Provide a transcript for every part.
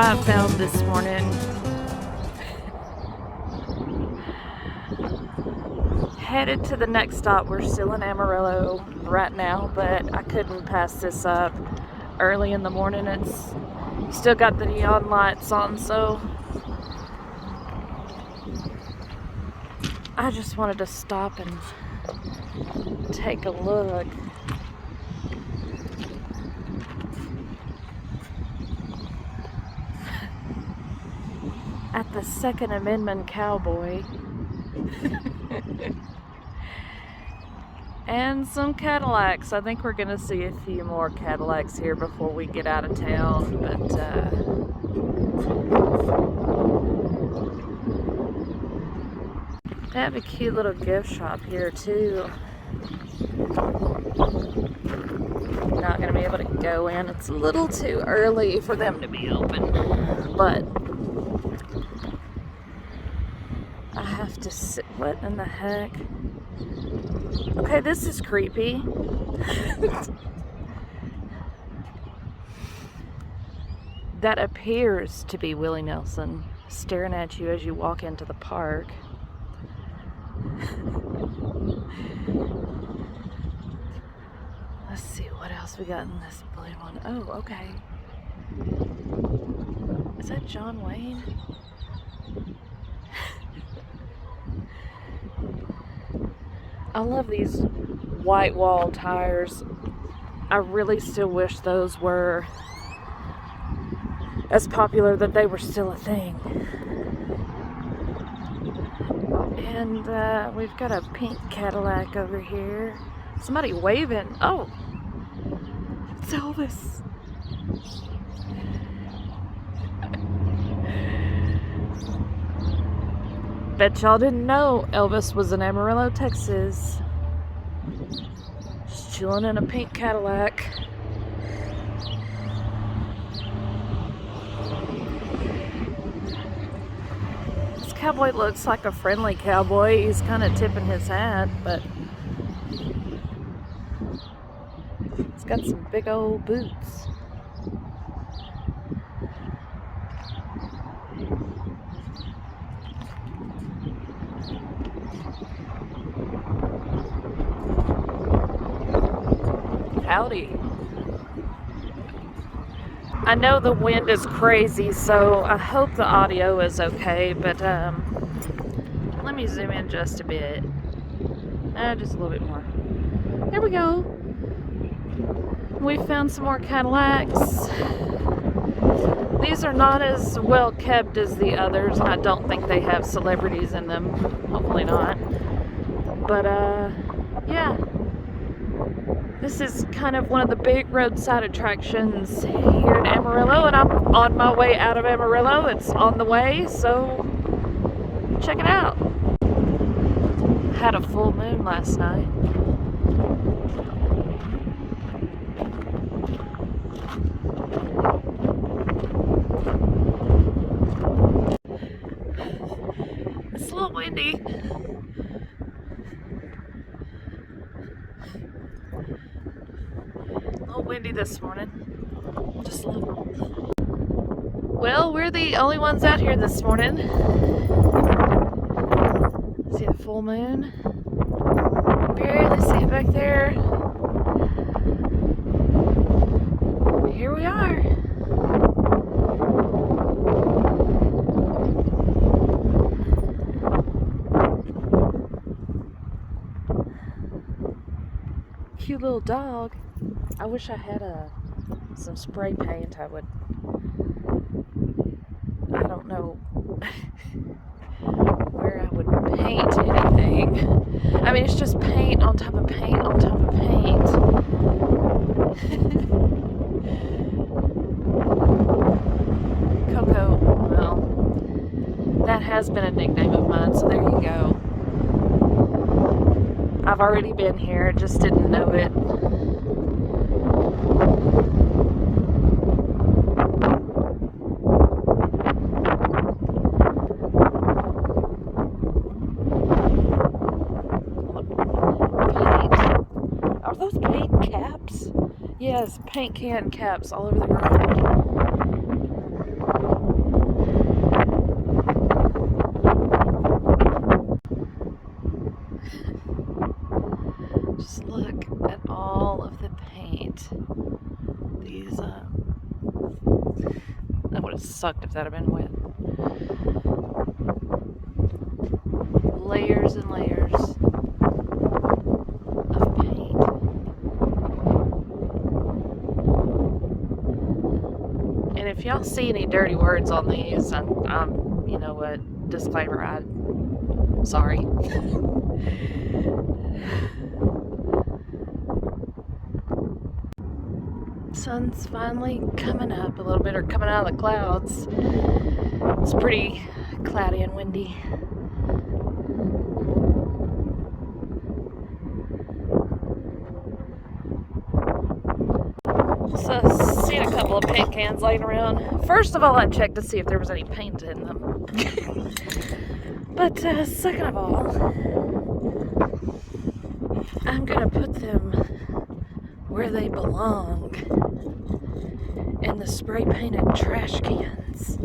I found this morning. Headed to the next stop. We're still in Amarillo right now, but I couldn't pass this up early in the morning. It's still got the neon lights on, so I just wanted to stop and take a look. At the Second Amendment cowboy. And some Cadillacs. I think we're gonna see a few more Cadillacs here before we get out of town, but they have a cute little gift shop here too. Not gonna be able to go in. It's a little too early for them to be open, but I have to sit. What in the heck? Okay, this is creepy. That appears to be Willie Nelson staring at you as you walk into the park. Let's see what else we got in this blue one. Oh, okay. Is that John Wayne? I love these white wall tires. I really still wish those were as popular, that they were still a thing. And we've got a pink Cadillac over here. Somebody waving. Oh, it's Elvis. Bet y'all didn't know Elvis was in Amarillo, Texas. Just chilling in a pink Cadillac. This cowboy looks like a friendly cowboy. He's kind of tipping his hat, but he's got some big old boots. Howdy. I know the wind is crazy, so I hope the audio is okay, but let me zoom in just a bit. Just a little bit more. There we go. We found some more Cadillacs. These are not as well kept as the others, and I don't think they have celebrities in them. Hopefully not. But yeah. This is kind of one of the big roadside attractions here in Amarillo, and I'm on my way out of Amarillo. It's on the way, so check it out. Had a full moon last night. It's a little windy. Windy this morning. Just a little. Well, we're the only ones out here this morning. See the full moon? Barely see it back there. Here we are. Cute little dog. I wish I had some spray paint. I don't know where I would paint anything. I mean, it's just paint on top of paint on top of paint. Coco, well, that has been a nickname of mine, so there you go. I've already been here, just didn't know it. Yes, paint can caps all over the ground. sucked if that had been wet. Layers and layers of paint. And if y'all see any dirty words on these, I'm you know what, disclaimer, I'm sorry. Sun's finally coming up a little bit, or coming out of the clouds. It's pretty cloudy and windy. So, seen a couple of paint cans laying around. First of all, I checked to see if there was any paint in them. But second of all, I'm gonna put them where they belong, in the spray painted trash cans.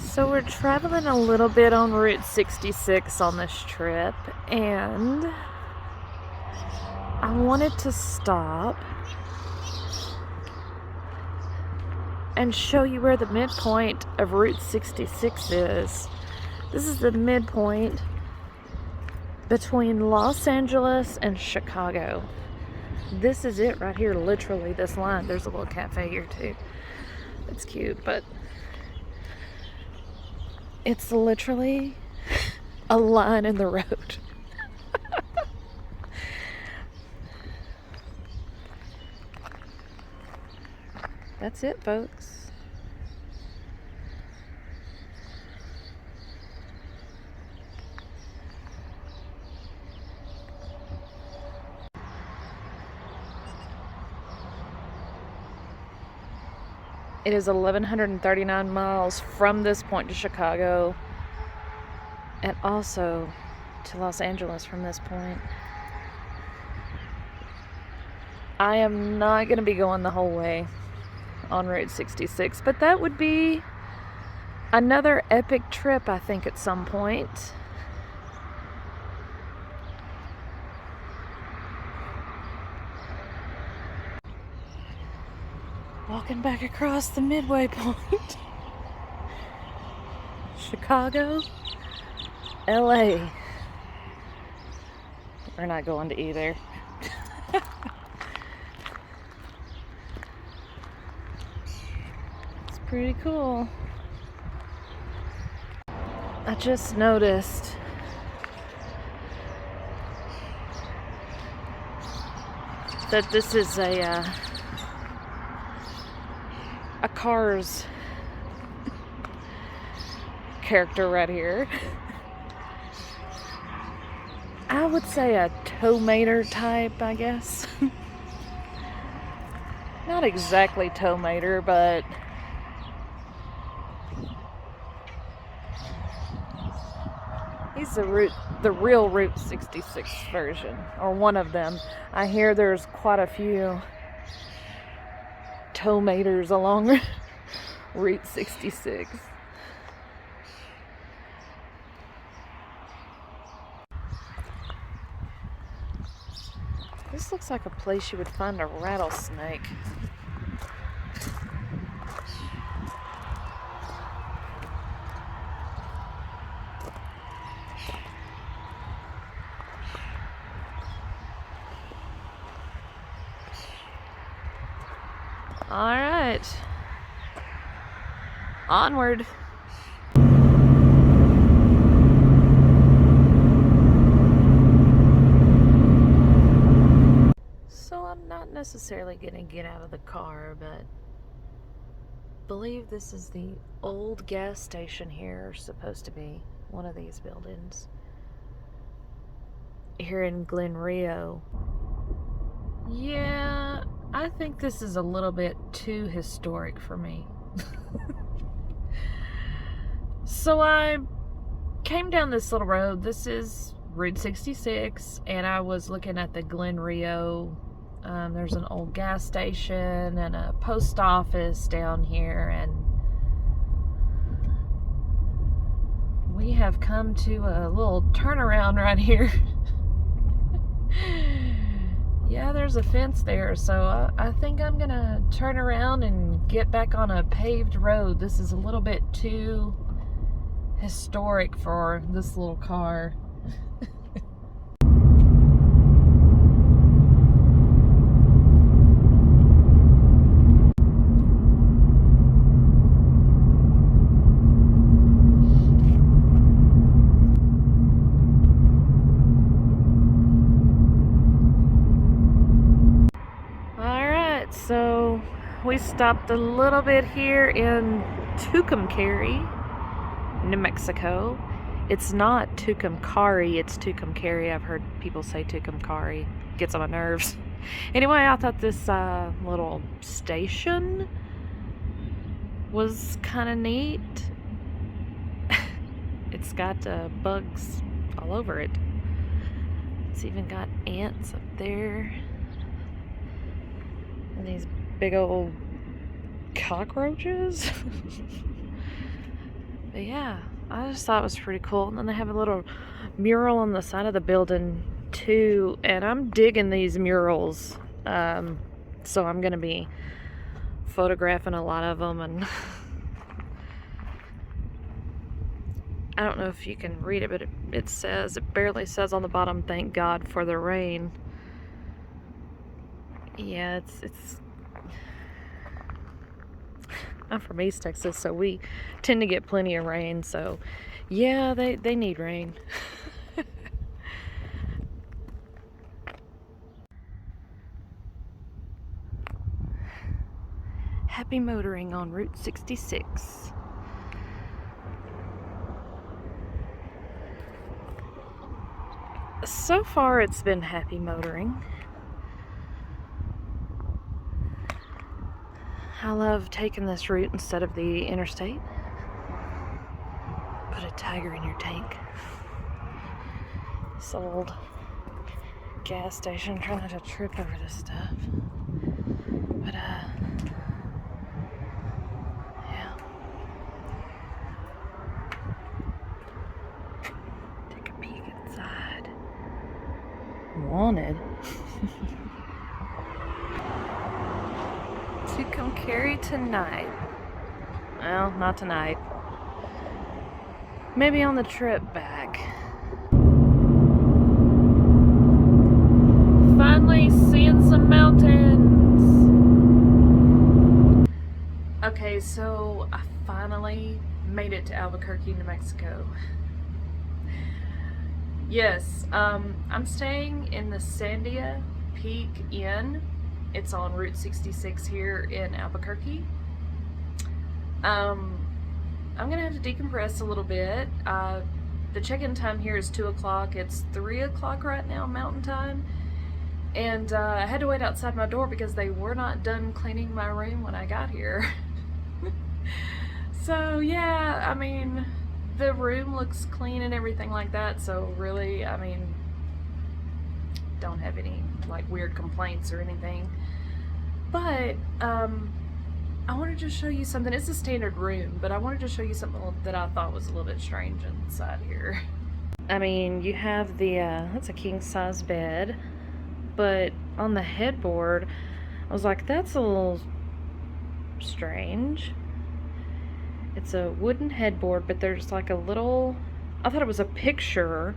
So we're traveling a little bit on Route 66 on this trip, and I wanted to stop and show you where the midpoint of Route 66 is. This is the midpoint between Los Angeles and Chicago. This is it right here, literally, this line. There's a little cafe here too. It's cute, but it's literally a line in the road. That's it, folks. It is 1,139 miles from this point to Chicago, and also to Los Angeles from this point. I am not going to be going the whole way on Route 66, but that would be another epic trip, I think, at some point. Walking back across the midway point. Chicago, LA. We're not going to either. It's pretty cool. I just noticed that this is a Cars character right here. I would say a tomater type, I guess. Not exactly tomater, but he's the real Route 66 version, or one of them. I hear there's quite a few tomaters along Route 66. This looks like a place you would find a rattlesnake. All right, onward. So I'm not necessarily gonna get out of the car, but I believe this is the old gas station here, supposed to be one of these buildings here in Glen Rio. Yeah, I think this is a little bit too historic for me. So I came down this little road. This is Route 66, and I was looking at the Glen Rio. There's an old gas station and a post office down here, and We have come to a little turnaround right here. Yeah, there's a fence there, so I think I'm gonna turn around and get back on a paved road. This is a little bit too historic for this little car. So we stopped a little bit here in Tucumcari, New Mexico. It's not Tucumcari, it's Tucumcari. I've heard people say Tucumcari. Gets on my nerves. Anyway, I thought this little station was kind of neat. It's got bugs all over it. It's even got ants up there. And these big old cockroaches. But yeah, I just thought it was pretty cool. And then they have a little mural on the side of the building too, and I'm digging these murals. So I'm gonna be photographing a lot of them, and I don't know if you can read it, but it barely says on the bottom, "Thank God for the rain." Yeah, it's I'm from East Texas, so we tend to get plenty of rain, so yeah, they need rain. Happy motoring on Route 66. So far it's been happy motoring. I love taking this route instead of the interstate. Put a tiger in your tank. This old gas station, trying not to trip over this stuff. But yeah. Take a peek inside. Wanted. Tucumcari tonight. Well, not tonight. Maybe on the trip back. Finally seeing some mountains. Okay, so I finally made it to Albuquerque, New Mexico. Yes, I'm staying in the Sandia Peak Inn. It's on Route 66 here in Albuquerque. I'm gonna have to decompress a little bit. The check-in time here is 2 o'clock. It's 3 o'clock right now, Mountain Time. And I had to wait outside my door because they were not done cleaning my room when I got here. So yeah, I mean, the room looks clean and everything like that. So really, I mean, don't have any like weird complaints or anything. But I wanted to show you something. It's a standard room, but I wanted to show you something that I thought was a little bit strange inside here. I mean, you have the that's a king size bed, but on the headboard I was like, that's a little strange. It's a wooden headboard, but there's like a little, I thought it was a picture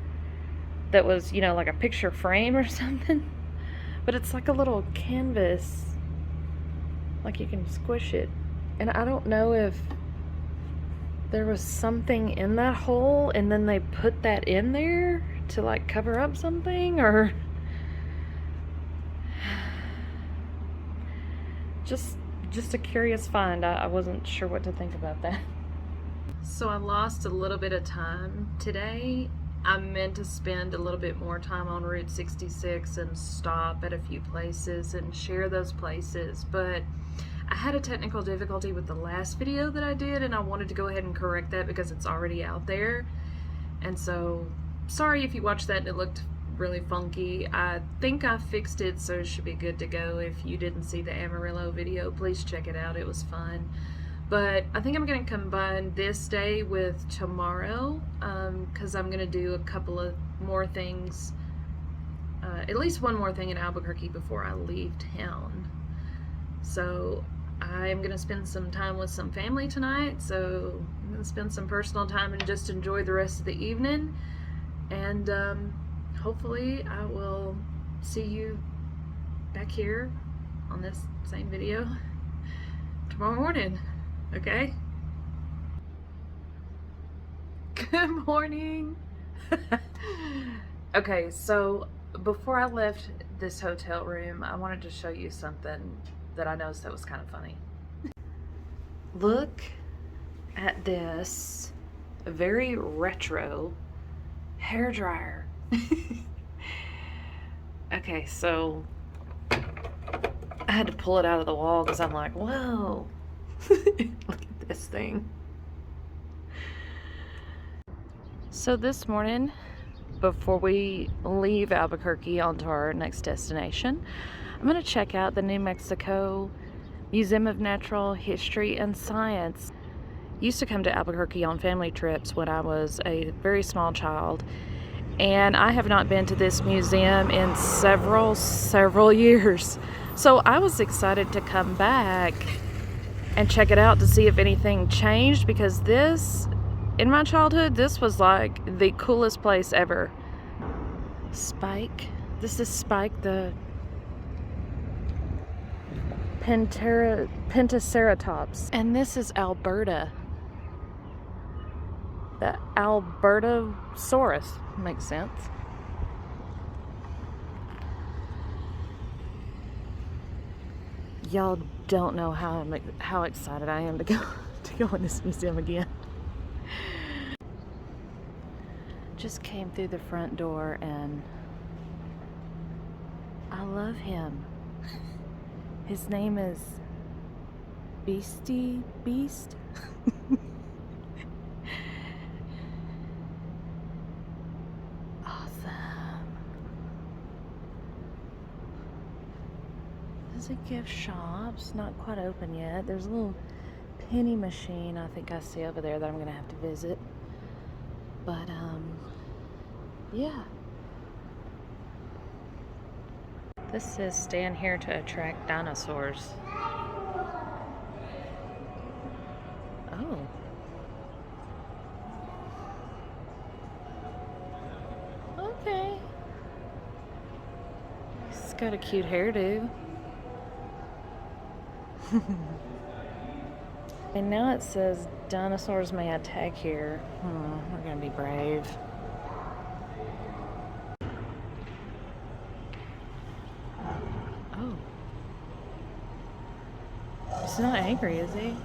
that was, you know, like a picture frame or something, but it's like a little canvas, like you can squish it. And I don't know if there was something in that hole and then they put that in there to like cover up something, or just a curious find. I wasn't sure what to think about that. So I lost a little bit of time today. I meant to spend a little bit more time on Route 66 and stop at a few places and share those places, but I had a technical difficulty with the last video that I did, and I wanted to go ahead and correct that because it's already out there. And so, sorry if you watched that and it looked really funky. I think I fixed it, so it should be good to go. If you didn't see the Amarillo video, please check it out. It was fun. But I think I'm going to combine this day with tomorrow, because I'm going to do a couple of more things, at least one more thing in Albuquerque before I leave town. So I'm going to spend some time with some family tonight, so I'm going to spend some personal time and just enjoy the rest of the evening. And hopefully I will see you back here on this same video tomorrow morning. Okay? Good morning. Okay, so before I left this hotel room, I wanted to show you something that I noticed that was kind of funny. Look at this very retro hairdryer. Okay, so I had to pull it out of the wall because I'm like, whoa. Look at this thing. So this morning, before we leave Albuquerque onto our next destination, I'm going to check out the New Mexico Museum of Natural History and Science. I used to come to Albuquerque on family trips when I was a very small child, and I have not been to this museum in several years. So I was excited to come back and check it out to see if anything changed, because this, in my childhood, this was like the coolest place ever. Spike. This is Spike the Pentaceratops. And this is Alberta. The Albertosaurus. Makes sense. Y'all don't know how excited I am to go in this museum again. Just came through the front door and I love him. His name is Beast. Awesome. There's a gift shop. It's not quite open yet. There's a little penny machine I think I see over there that I'm gonna have to visit. But yeah. This says stand here to attract dinosaurs. Oh. Okay. He's got a cute hairdo. And now it says dinosaurs may attack here. We're gonna be brave. Oh. He's not angry, is he?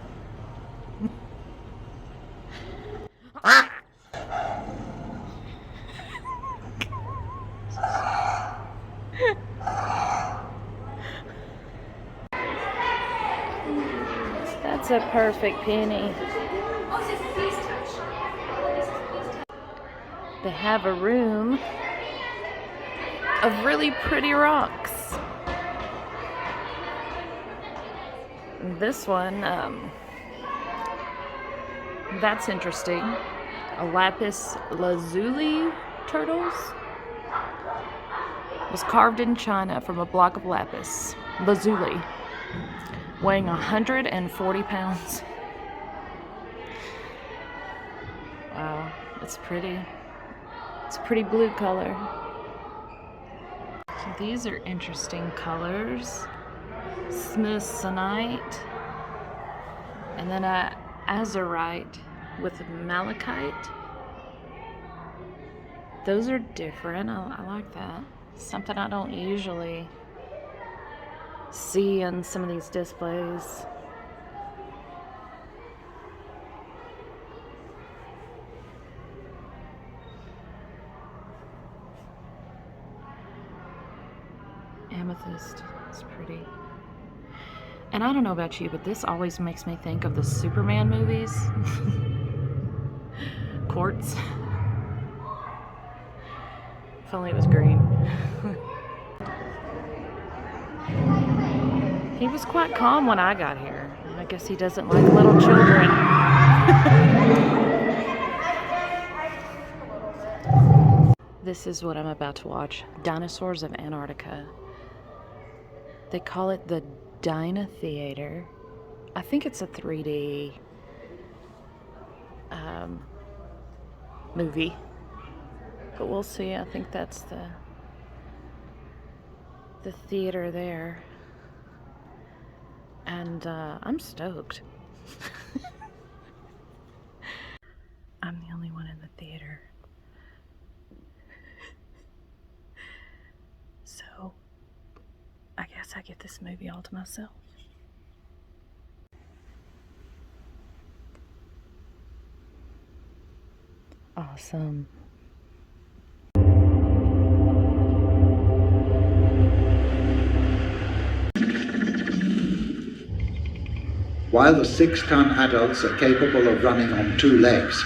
That's a perfect penny. They have a room of really pretty rocks. This one, that's interesting. A lapis lazuli turtles was carved in China from a block of lapis lazuli, weighing 140 pounds. Wow, it's pretty. It's a pretty blue color. So these are interesting colors. Smithsonite, and then a azurite with malachite. Those are different. I like that. Something I don't usually see in some of these displays. Amethyst. It's pretty. And I don't know about you, but this always makes me think of the Superman movies. Quartz. If only it was green. He was quite calm when I got here. Like, guess he doesn't like little children. This is what I'm about to watch. Dinosaurs of Antarctica. They call it the Dino Theater. I think it's a 3D movie. But we'll see. I think that's the theater there. And I'm stoked. I'm the only one in the theater. So, I guess I get this movie all to myself. Awesome. While the 6-ton adults are capable of running on 2 legs,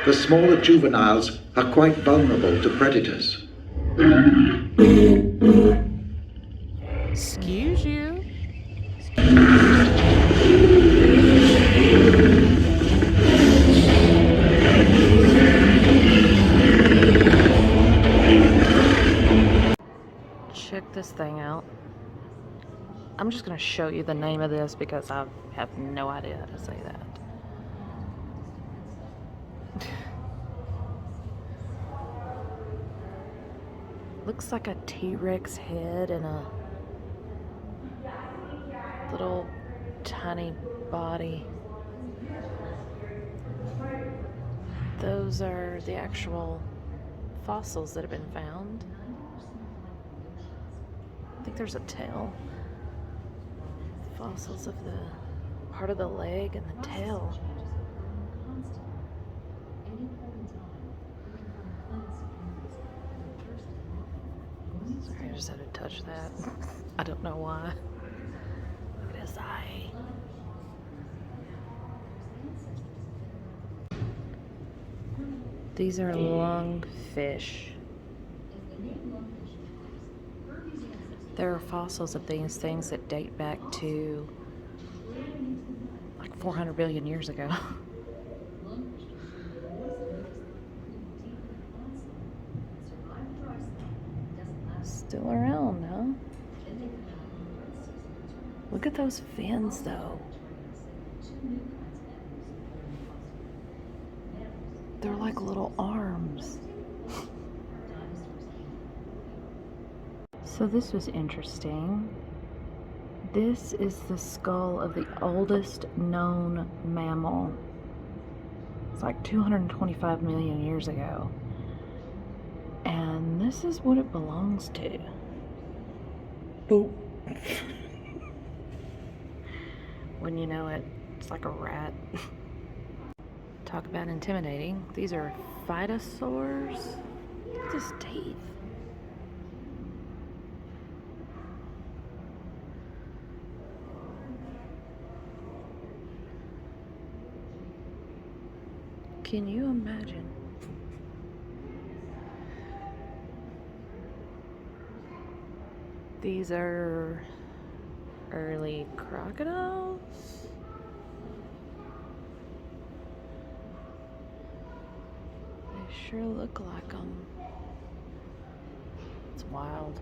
the smaller juveniles are quite vulnerable to predators. Excuse you. Check this thing out. I'm just going to show you the name of this because I have no idea how to say that. Looks like a T-Rex head and a little tiny body. Those are the actual fossils that have been found. I think there's a tail. Fossils of the part of the leg and the tail. Sorry, I just had to touch that. I don't know why. Look at his eye. These are lungfish. There are fossils of these things that date back to like 400 billion years ago. Still around, huh? Look at those fins, though. They're like little arms. So this was interesting. This is the skull of the oldest known mammal. It's like 225 million years ago. And this is what it belongs to. Boop. When you know it, it's like a rat. Talk about intimidating. These are dinosaurs. Look at his teeth. Can you imagine? These are early crocodiles. They sure look like them. It's wild.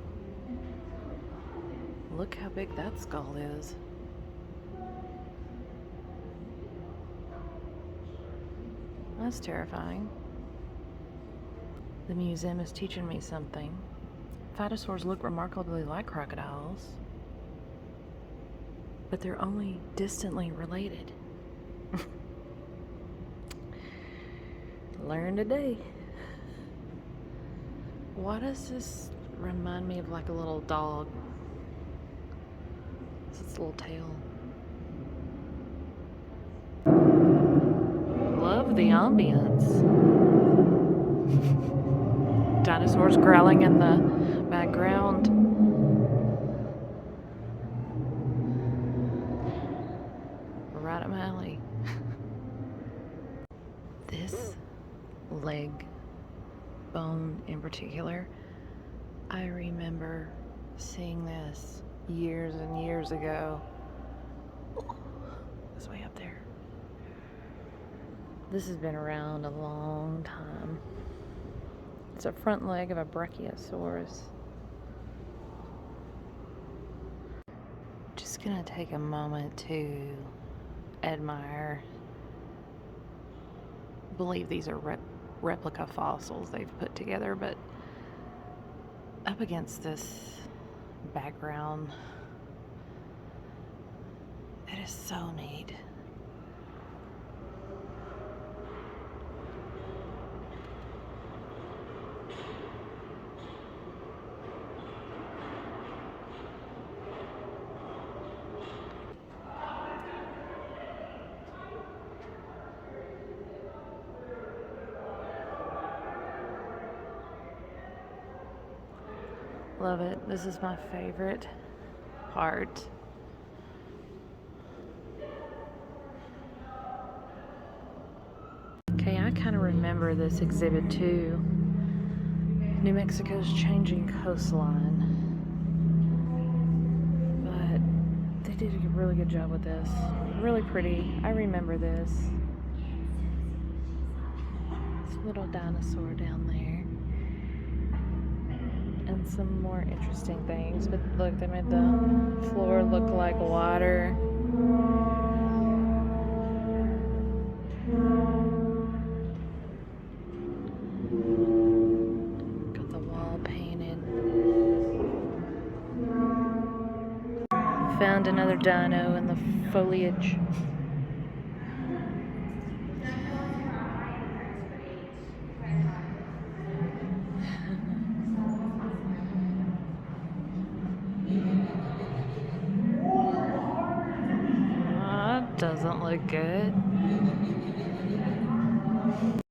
Look how big that skull is. That's terrifying. The museum is teaching me something. Dinosaurs look remarkably like crocodiles, but they're only distantly related. Learn today. Why does this remind me of like a little dog? It's its little tail. Love the ambience. Dinosaurs growling in the background. Right up my alley. This leg bone in particular, I remember seeing this years and years ago. It's way up there. This has been around a long time. It's a front leg of a brachiosaurus. Just gonna take a moment to admire. I believe these are replica fossils they've put together, but up against this background, it is so neat. Love it. This is my favorite part. Okay, I kind of remember this exhibit too. New Mexico's changing coastline. But they did a really good job with this. Really pretty. I remember this. This little dinosaur down there. And some more interesting things. But look, they made the floor look like water. Got the wall painted. Found another dino in the foliage. Doesn't look good.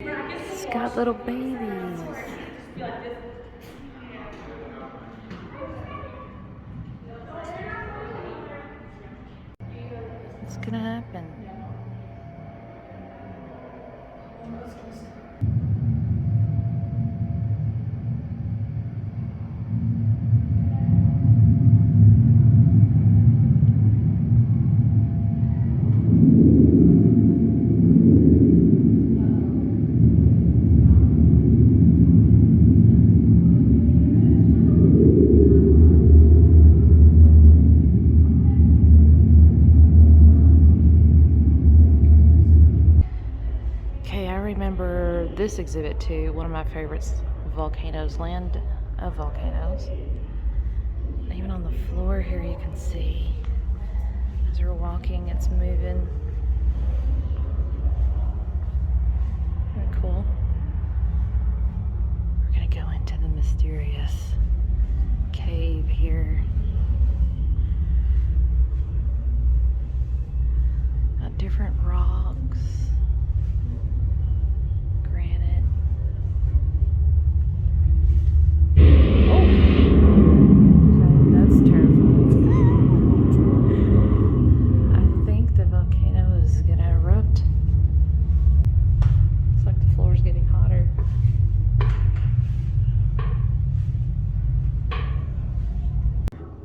It's got little babies. What's gonna happen? This exhibit too, one of my favorites, volcanoes, land of volcanoes. Even on the floor here you can see, as we're walking, it's moving. Very cool. We're gonna go into the mysterious cave here. Different rocks.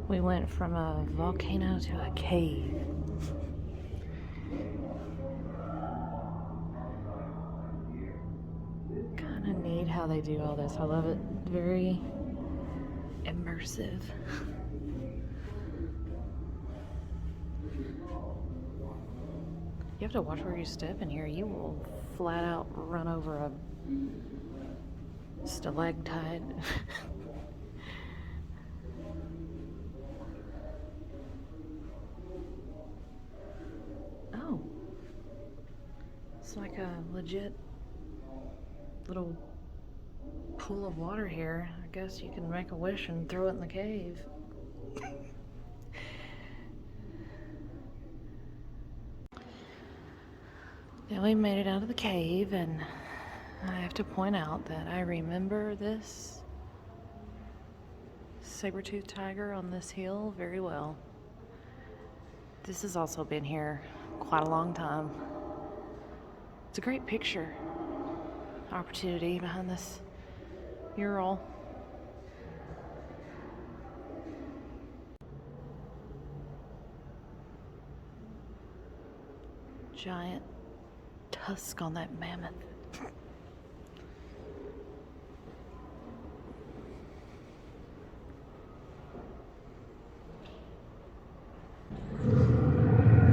We went from a volcano to a cave. Kind of neat how they do all this. I love it. Very immersive. You have to watch where you step in here. You will flat out run over a stalactite. Oh, it's like a legit little pool of water here. I guess you can make a wish and throw it in the cave. Then we made it out of the cave, and I have to point out that I remember this saber-toothed tiger on this hill very well. This has also been here quite a long time. It's a great picture opportunity behind this mural. giant tusk on that mammoth.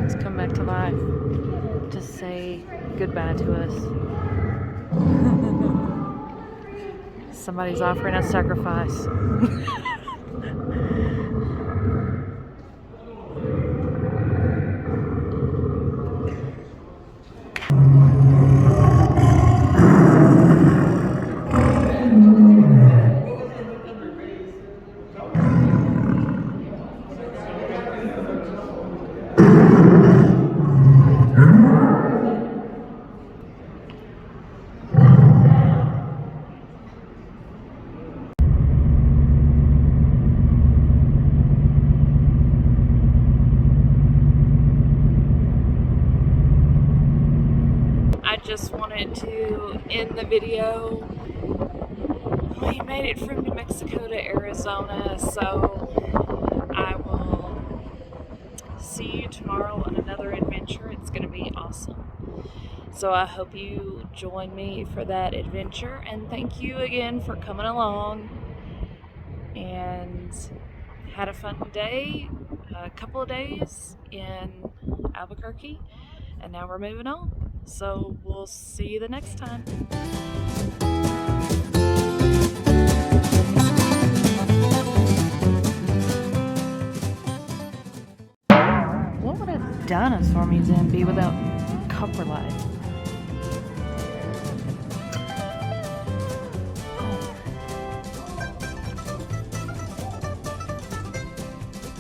Let's come back to life to say goodbye to us. Somebody's offering us sacrifice. I just wanted to end the video. We made it from New Mexico to Arizona, so I will see you tomorrow on another adventure. It's going to be awesome. So I hope you join me for that adventure, and thank you again for coming along, and had a fun day, a couple of days in Albuquerque, and now we're moving on. So we'll see you the next time. What would a dinosaur museum be without coprolite?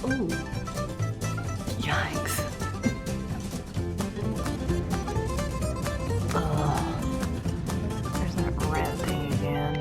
Oh. Yikes. There's that rat thing again.